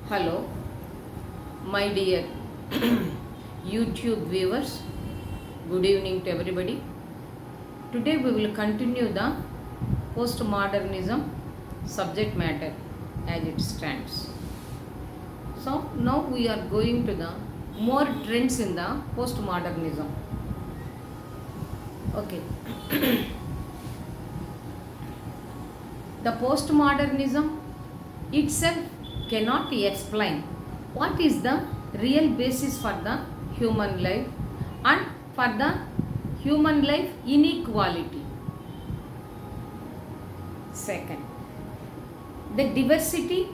Hello, my dear YouTube viewers. Good evening to everybody. Today we will continue the postmodernism subject matter as it stands. So now we are going to the more trends in the postmodernism. Okay. The postmodernism itself cannot explain what is the real basis for the human life and for the human life inequality. Second, the diversity,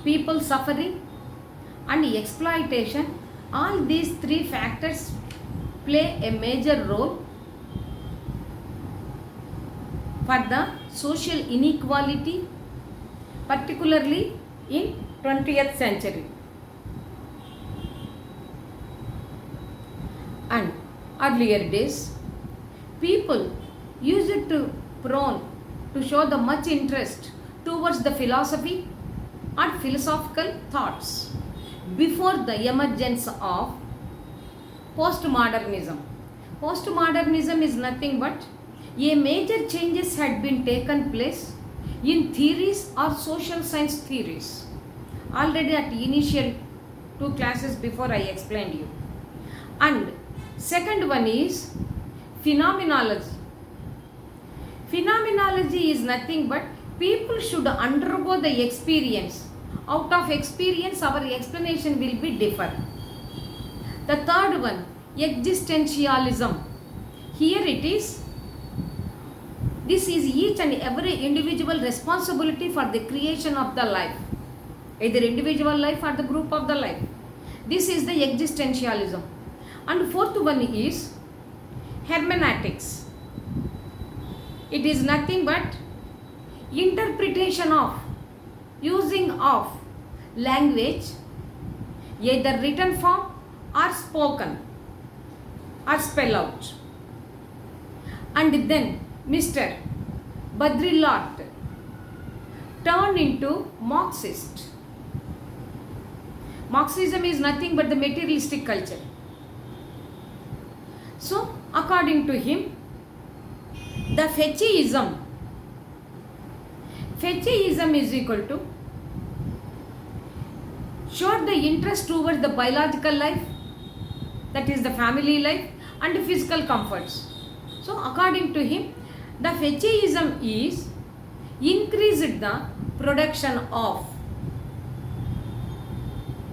people suffering and exploitation, all these three factors play a major role for the social inequality, particularly in 20th century. And earlier days, people used to prone to show the much interest towards the philosophy and philosophical thoughts before the emergence of postmodernism. Postmodernism is nothing but a major changes had been taken place in theories or social science theories. Already at initial two classes before I explained you. And second one is phenomenology. Phenomenology is nothing but people should undergo the experience. Out of experience our explanation will be different. The third one, existentialism. Here it is, this is each and every individual responsibility for the creation of the life, either individual life or the group of the life. This is the existentialism. And fourth one is hermeneutics. It is nothing but interpretation of, using of language, either written form or spoken or spell out. And then Mr. Baudrillard turned into Marxist. Marxism is nothing but the materialistic culture. So, according to him, the Fetchism is equal to showed the interest towards the biological life, that is the family life, and physical comforts. So, according to him, the Fetchism is increased the production of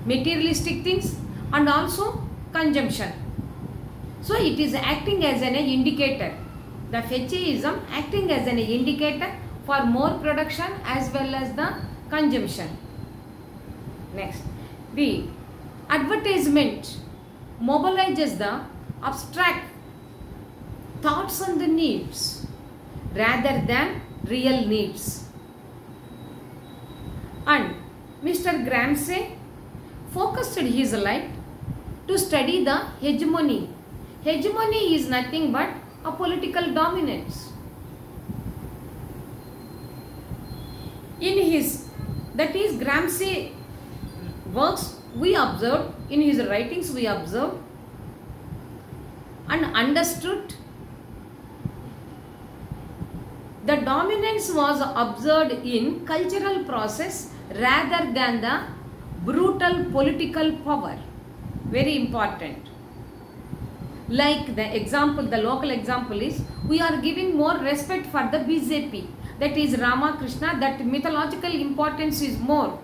materialistic things and also consumption. So, it is acting as an indicator. The Fetchism acting as an indicator for more production as well as the consumption. Next, the advertisement mobilizes the abstract thoughts and the needs rather than real needs. And Mr. Gramsci focused his light to study the hegemony. Hegemony is nothing but a political dominance. In his, that is Gramsci works, we observed, in his writings we observed and understood the dominance was observed in cultural process rather than the brutal political power. Very important. Like the example, the local example is, we are giving more respect for the BJP, that is Ramakrishna, that mythological importance is more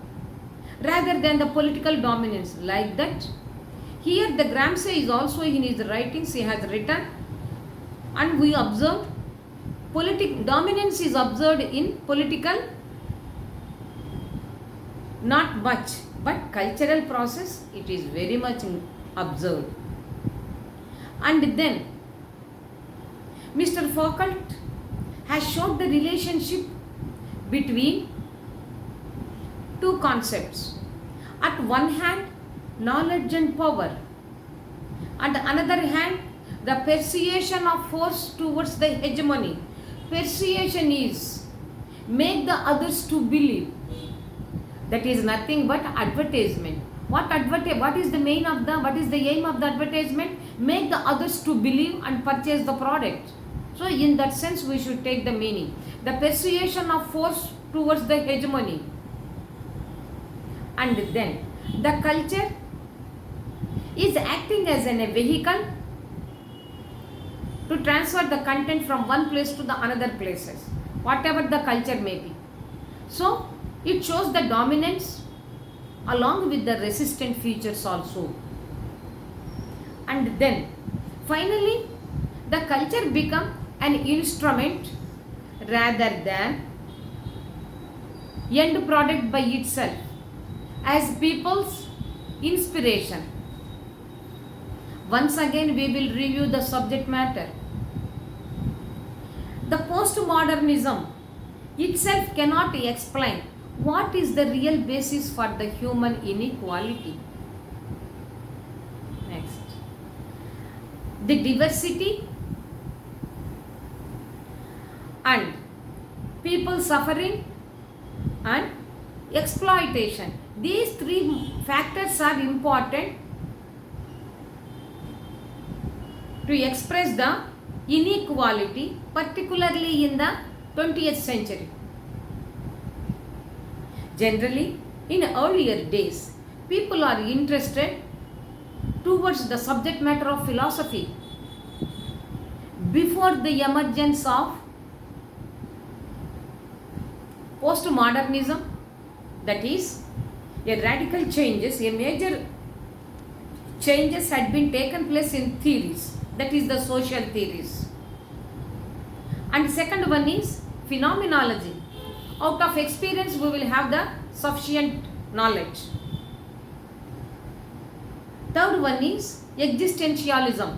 rather than the political dominance. Like that, here the Gramsci is also in his writings, he has written, and we observed dominance is observed in political, not much, but cultural process it is very much observed. And then Mr. Foucault has shown the relationship between two concepts. At one hand, knowledge and power. At the another hand, the persuasion of force towards the hegemony. Persuasion is make the others to believe. That is nothing but advertisement. What is the what is the aim of the advertisement? Make the others to believe and purchase the product. So in that sense we should take the meaning. The persuasion of force towards the hegemony. And then the culture is acting as a vehicle to transfer the content from one place to the another places, whatever the culture may be. So it shows the dominance along with the resistant features also. And then finally the culture become an instrument rather than end product by itself as people's inspiration. Once again we will review the subject matter. The postmodernism itself cannot explain what is the real basis for the human inequality. Next, the diversity and people suffering and exploitation. These three factors are important to express the inequality, particularly in the 20th century. Generally, in earlier days, people are interested towards the subject matter of philosophy before the emergence of postmodernism, that is, a major changes had been taken place in theories, that is the social theories. And second one is phenomenology. Out of experience we will have the sufficient knowledge. Third one is existentialism.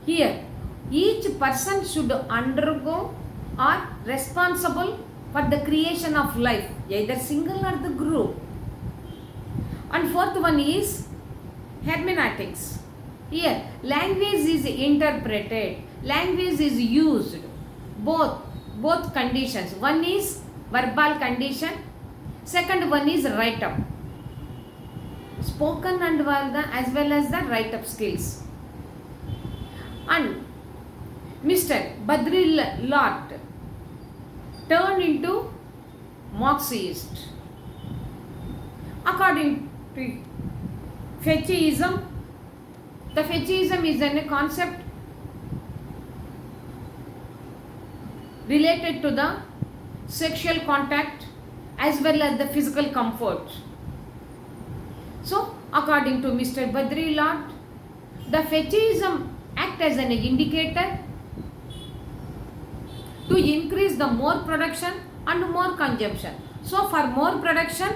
Here each person should undergo or responsible for the creation of life, either single or the group. And fourth one is hermeneutics. Here language is interpreted, language is used, both conditions. One is verbal condition, second one is write up, spoken and as well as the write up skills. And Mr. Baudrillard turned into Marxist. According to fetishism, the fetishism is a concept related to the sexual contact as well as the physical comfort. So according to Mr. Baudrillard, the fetishism acts as an indicator to increase the more production and more consumption. So for more production,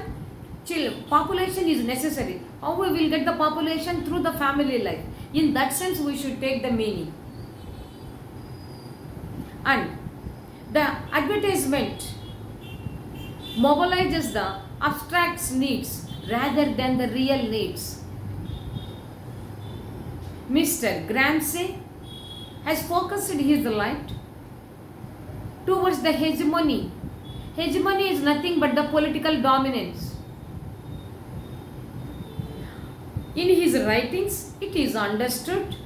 population is necessary. How we will get the population? Through the family life. In that sense we should take the meaning. And the advertisement mobilizes the abstract needs rather than the real needs. Mr. Gramsci has focused his light towards the hegemony. Hegemony is nothing but the political dominance. In his writings, it is understood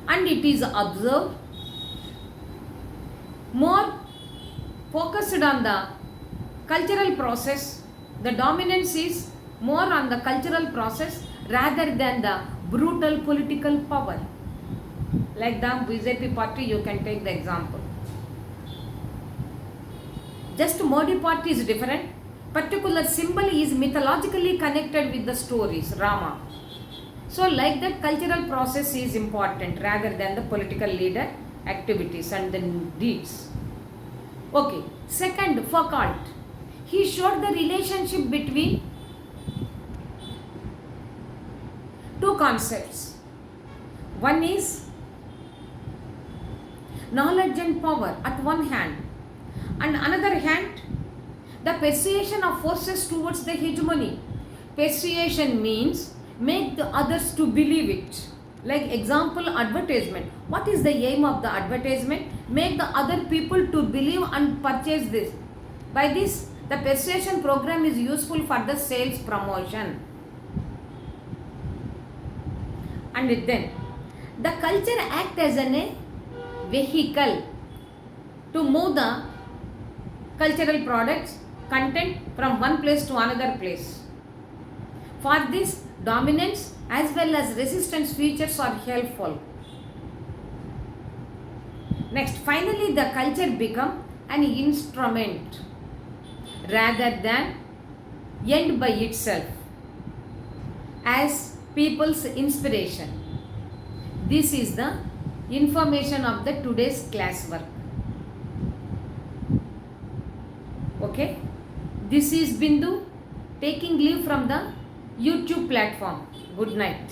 and it is observed, more focused on the cultural process. The dominance is more on the cultural process rather than the brutal political power. Like the BJP party, you can take the example. Just Modi party is different. Particular symbol is mythologically connected with the stories, Rama. So like that, cultural process is important rather than the political leader activities and the deeds. Okay, second, Foucault. He showed the relationship between two concepts. One is knowledge and power at one hand, and another hand the persuasion of forces towards the hegemony. Persuasion means make the others to believe it. Like example, advertisement. What is the aim of the advertisement? Make the other people to believe and purchase this. By this, The persuasion program is useful for the sales promotion. And then the culture act as a vehicle to move the cultural products, content from one place to another place. For this, dominance as well as resistance features are helpful. Next, finally, the culture become an instrument rather than end by itself as people's inspiration. This is the information of the today's classwork. Okay, this is Bindu taking leave from the YouTube platform. Good night.